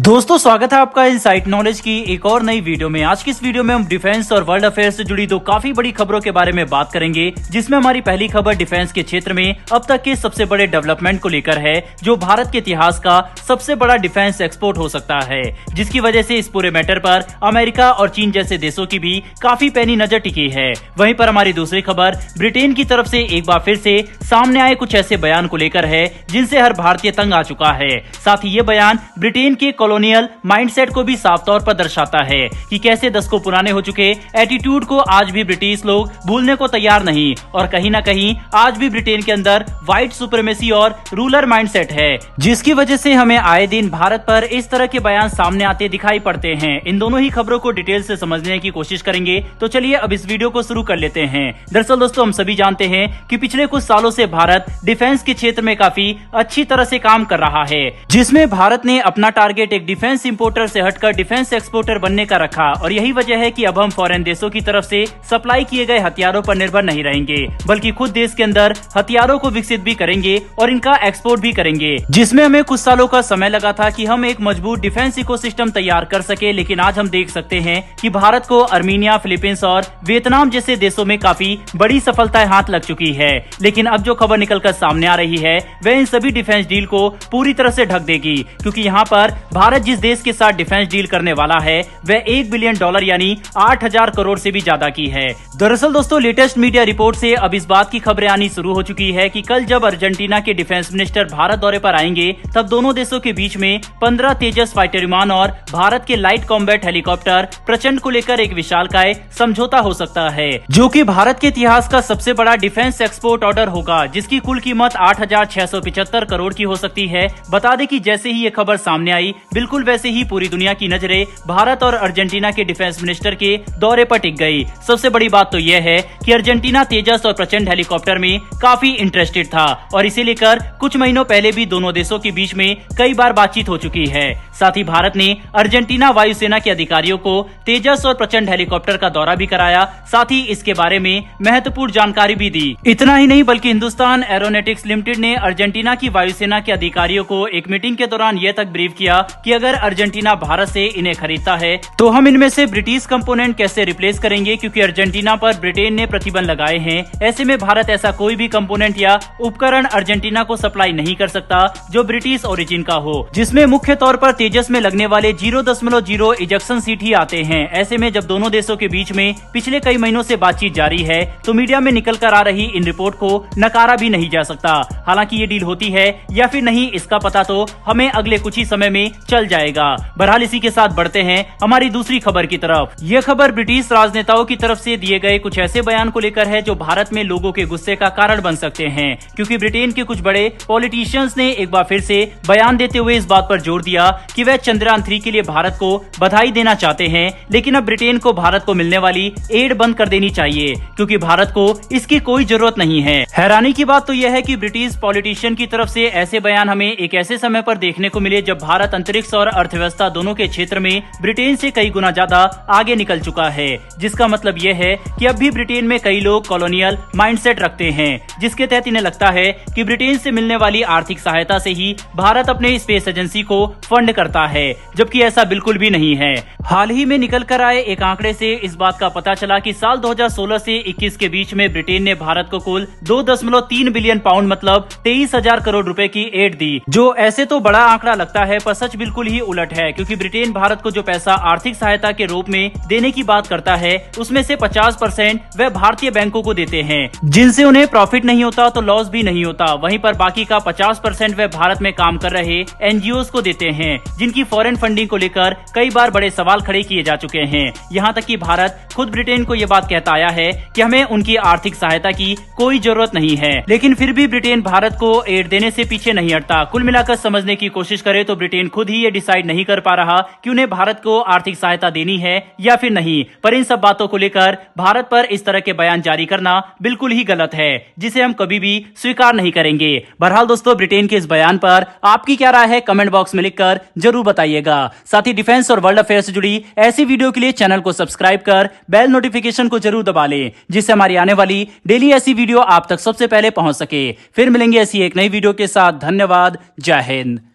दोस्तों स्वागत है आपका इनसाइट नॉलेज की एक और नई वीडियो में। आज की इस वीडियो में हम डिफेंस और वर्ल्ड अफेयर्स से जुड़ी दो काफी बड़ी खबरों के बारे में बात करेंगे, जिसमें हमारी पहली खबर डिफेंस के क्षेत्र में अब तक के सबसे बड़े डेवलपमेंट को लेकर है, जो भारत के इतिहास का सबसे बड़ा डिफेंस एक्सपोर्ट हो सकता है, जिसकी वजह से इस पूरे मैटर पर अमेरिका और चीन जैसे देशों की भी काफी पैनी नजर टिकी है। वहीं पर हमारी दूसरी खबर ब्रिटेन की तरफ से एक बार फिर से सामने आए कुछ ऐसे बयान को लेकर है जिनसे हर भारतीय तंग आ चुका है। साथ ही ये बयान ब्रिटेन के कॉलोनियल माइंडसेट को भी साफ तौर पर दर्शाता है कि कैसे दशकों पुराने हो चुके एटीट्यूड को आज भी ब्रिटिश लोग भूलने को तैयार नहीं, और कहीं ना कहीं आज भी ब्रिटेन के अंदर व्हाइट सुप्रीमेसी और रूलर माइंडसेट है, जिसकी वजह से हमें आए दिन भारत पर इस तरह के बयान सामने आते दिखाई पड़ते हैं। इन दोनों ही खबरों को डिटेल से समझने की कोशिश करेंगे, तो चलिए अब इस वीडियो को शुरू कर लेते हैं। दरअसल दोस्तों, हम सभी जानते हैं कि पिछले कुछ सालों से भारत डिफेंस के क्षेत्र में काफी अच्छी तरह से काम कर रहा है, जिसमें भारत ने अपना टारगेट एक डिफेंस इंपोर्टर से हटकर डिफेंस एक्सपोर्टर बनने का रखा, और यही वजह है कि अब हम फॉरेन देशों की तरफ से सप्लाई किए गए हथियारों पर निर्भर नहीं रहेंगे, बल्कि खुद देश के अंदर हथियारों को विकसित भी करेंगे और इनका एक्सपोर्ट भी करेंगे, जिसमें हमें कुछ सालों का समय लगा था कि हम एक मजबूत डिफेंस इकोसिस्टम तैयार कर सके। लेकिन आज हम देख सकते हैं कि भारत को अर्मीनिया, फिलीपींस और वियतनाम जैसे देशों में काफी बड़ी सफलताएं हाथ लग चुकी है। लेकिन अब जो खबर निकलकर सामने आ रही है वह इन सभी डिफेंस डील को पूरी तरह से ढक देगी, क्योंकि यहाँ पर भारत जिस देश के साथ डिफेंस डील करने वाला है वह $1 बिलियन यानी 8,000 करोड़ से भी ज्यादा की है। दरअसल दोस्तों, लेटेस्ट मीडिया रिपोर्ट से अब इस बात की खबरें आनी शुरू हो चुकी है कि कल जब अर्जेंटीना के डिफेंस मिनिस्टर भारत दौरे पर आएंगे, तब दोनों देशों के बीच में 15 तेजस फाइटर विमान और भारत के लाइट कॉम्बैट हेलीकॉप्टर प्रचंड को लेकर एक विशालकाय समझौता हो सकता है, जो कि भारत के इतिहास का सबसे बड़ा डिफेंस एक्सपोर्ट ऑर्डर होगा, जिसकी कुल कीमत 8,675 करोड़ की हो सकती है। बता दें कि जैसे ही ये खबर सामने आई, बिल्कुल वैसे ही पूरी दुनिया की नजरें भारत और अर्जेंटीना के डिफेंस मिनिस्टर के दौरे पर टिक गई। सबसे बड़ी बात तो यह है कि अर्जेंटीना तेजस और प्रचंड हेलीकॉप्टर में काफी इंटरेस्टेड था, और इसे लेकर कुछ महीनों पहले भी दोनों देशों के बीच में कई बार बातचीत हो चुकी है। साथ ही भारत ने अर्जेंटीना वायुसेना के अधिकारियों को तेजस और प्रचंड हेलीकॉप्टर का दौरा भी कराया, साथ ही इसके बारे में महत्वपूर्ण जानकारी भी दी। इतना ही नहीं, बल्कि हिंदुस्तान एरोनॉटिक्स लिमिटेड ने अर्जेंटीना की वायुसेना के अधिकारियों को एक मीटिंग के दौरान यह तक ब्रीफ किया कि अगर अर्जेंटीना भारत से इन्हें खरीदता है तो हम इनमें से ब्रिटिश कंपोनेंट कैसे रिप्लेस करेंगे, क्योंकि अर्जेंटीना पर ब्रिटेन ने प्रतिबंध लगाए हैं। ऐसे में भारत ऐसा कोई भी कंपोनेंट या उपकरण अर्जेंटीना को सप्लाई नहीं कर सकता जो ब्रिटिश ओरिजिन का हो, जिसमें मुख्य तौर पर तेजस में लगने वाले 0.0 इजेक्शन सीट ही आते हैं। ऐसे में जब दोनों देशों के बीच में पिछले कई महीनों से बातचीत जारी है, तो मीडिया में निकल कर आ रही इन रिपोर्ट को नकारा भी नहीं जा सकता। हालांकि ये डील होती है या फिर नहीं, इसका पता तो हमें अगले कुछ ही समय में चल जाएगा। बहरहाल इसी के साथ बढ़ते हैं हमारी दूसरी खबर की तरफ। यह खबर ब्रिटिश राजनेताओं की तरफ से दिए गए कुछ ऐसे बयान को लेकर है जो भारत में लोगों के गुस्से का कारण बन सकते हैं, क्योंकि ब्रिटेन के कुछ बड़े पॉलिटिशियंस ने एक बार फिर से बयान देते हुए इस बात पर जोर दिया कि वह चंद्रयान 3 के लिए भारत को बधाई देना चाहते हैं, लेकिन अब ब्रिटेन को भारत को मिलने वाली एड बंद कर देनी चाहिए, क्योंकि भारत को इसकी कोई जरूरत नहीं है। हैरानी की बात तो यह है कि ब्रिटिश पॉलिटिशियन की तरफ से ऐसे बयान हमें एक ऐसे समय पर देखने को मिले जब भारत अंतरिक्ष और अर्थव्यवस्था दोनों के क्षेत्र में ब्रिटेन से कई गुना ज्यादा आगे निकल चुका है, जिसका मतलब यह है कि अब भी ब्रिटेन में कई लोग कॉलोनियल माइंडसेट रखते हैं, जिसके तहत इन्हें लगता है कि ब्रिटेन से मिलने वाली आर्थिक सहायता से ही भारत अपने स्पेस एजेंसी को फंड करता है, जबकि ऐसा बिल्कुल भी नहीं है। हाल ही में निकल कर आए एक आंकड़े से इस बात का पता चला कि साल 2016 से 21 के बीच में ब्रिटेन ने भारत को कुल 2.3 बिलियन पाउंड मतलब 23,000 करोड़ रुपए की एड दी, जो ऐसे तो बड़ा आंकड़ा लगता है, पर सच बिल्कुल ही उलट है, क्योंकि ब्रिटेन भारत को जो पैसा आर्थिक सहायता के रूप में देने की बात करता है, उसमें से 50% वह भारतीय बैंकों को देते हैं, जिनसे उन्हें प्रॉफिट नहीं होता तो लॉस भी नहीं होता। वहीं पर बाकी का 50% वह भारत में काम कर रहे एनजीओ को देते हैं, जिनकी फॉरेन फंडिंग को लेकर कई बार बड़े सवाल खड़े किए जा चुके हैं। यहाँ तक कि भारत खुद ब्रिटेन को यह बात कहता आया है कि हमें उनकी आर्थिक सहायता की कोई जरूरत नहीं है, लेकिन फिर भी ब्रिटेन भारत को एड देने से पीछे नहीं हटता। कुल मिलाकर समझने की कोशिश करे तो ब्रिटेन खुद ही ये डिसाइड नहीं कर पा रहा कि उन्हें भारत को आर्थिक सहायता देनी है या फिर नहीं, पर इन सब बातों को लेकर भारत पर इस तरह के बयान जारी करना बिल्कुल ही गलत है, जिसे हम कभी भी स्वीकार नहीं करेंगे। बहरहाल दोस्तों, ब्रिटेन के इस बयान पर आपकी क्या राय है कमेंट बॉक्स में लिखकर जरूर बताइएगा। साथ ही डिफेंस और वर्ल्ड अफेयर से जुड़ी ऐसी वीडियो के लिए चैनल को सब्सक्राइब कर बेल नोटिफिकेशन को जरूर दबा लें, जिससे हमारी आने वाली डेली ऐसी वीडियो आप तक सबसे पहले पहुंच सके। फिर मिलेंगे ऐसी एक नई वीडियो के साथ। धन्यवाद। जय हिंद।